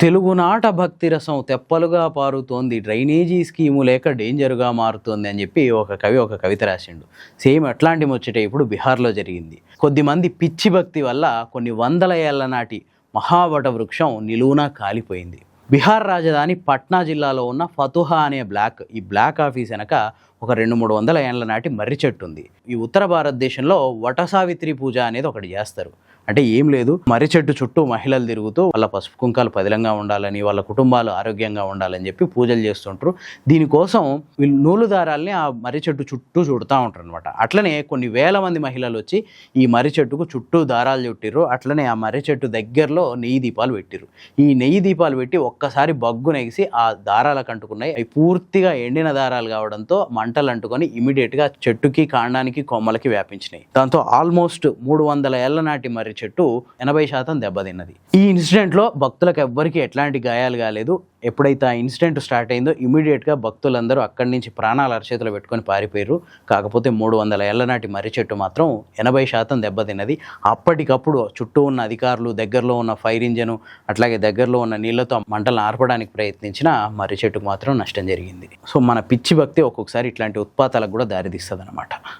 తెలుగునాట భక్తి రసం తెప్పలుగా పారుతోంది, డ్రైనేజీ స్కీము లేక డేంజర్గా మారుతోంది అని చెప్పి ఒక కవి ఒక కవిత రాసిండు. సేమ్ అట్లాంటి ముచ్చటే ఇప్పుడు బీహార్లో జరిగింది. కొద్దిమంది పిచ్చి భక్తి వల్ల కొన్ని వందల ఏళ్ల నాటి మహావట వృక్షం నిలువునా కాలిపోయింది. బీహార్ రాజధాని పట్నా జిల్లాలో ఉన్న ఫతుహా అనే ఈ బ్లాక్ ఆఫీస్ వెనక ఒక 200-300 ఏళ్ల నాటి మర్రి చెట్టు ఉంది. ఈ ఉత్తర భారతదేశంలో వట సావిత్రి పూజ అనేది ఒకటి చేస్తారు. అంటే ఏం లేదు, మర్రి చెట్టు చుట్టూ మహిళలు తిరుగుతూ వాళ్ళ పసుపు కుంకాలు పదిలంగా ఉండాలని, వాళ్ళ కుటుంబాలు ఆరోగ్యంగా ఉండాలని చెప్పి పూజలు చేస్తుంటారు. దీనికోసం వీళ్ళు నూలు దారాల్ని ఆ మర్రి చెట్టు చుట్టూ చుడుతూ ఉంటారు అనమాట. అట్లనే కొన్ని వేల మంది మహిళలు వచ్చి ఈ మర్రి చెట్టుకు చుట్టూ దారాలు చుట్టిర్రు. అట్లనే ఆ మర్రి చెట్టు దగ్గరలో నెయ్యి దీపాలు పెట్టిర్రు. ఈ నెయ్యి దీపాలు పెట్టి ఒక్కసారి బగ్గు నెగిసి ఆ దారాలకు అంటుకున్నాయి. అవి పూర్తిగా ఎండిన దారాలు కావడంతో మంటలు అంటుకొని ఇమీడియట్గా చెట్టుకి, కాండానికి, కొమ్మలకి వ్యాపించినాయి. దాంతో ఆల్మోస్ట్ 300 ఏళ్ల నాటి మర్రి చెట్టు 80% దెబ్బతిన్నది. ఈ ఇన్సిడెంట్లో భక్తులకు ఎవ్వరికి ఎట్లాంటి గాయాలు కాలేదు. ఎప్పుడైతే ఆ ఇన్సిడెంట్ స్టార్ట్ అయిందో ఇమీడియట్గా భక్తులందరూ అక్కడి నుంచి ప్రాణాల అరచేతులు పెట్టుకొని పారిపోయారు. కాకపోతే 300 ఏళ్ల నాటి మర్రి చెట్టు మాత్రం 80% దెబ్బతిన్నది. అప్పటికప్పుడు చుట్టూ ఉన్న అధికారులు, దగ్గరలో ఉన్న ఫైర్ ఇంజను, అట్లాగే దగ్గరలో ఉన్న నీళ్లతో మంటలను ఆర్పడానికి ప్రయత్నించిన మర్రి చెట్టుకు మాత్రం నష్టం జరిగింది. సో మన పిచ్చి భక్తి ఒక్కొక్కసారి ఇట్లాంటి ఉత్పాతాలకు కూడా దారితీస్తుంది అనమాట.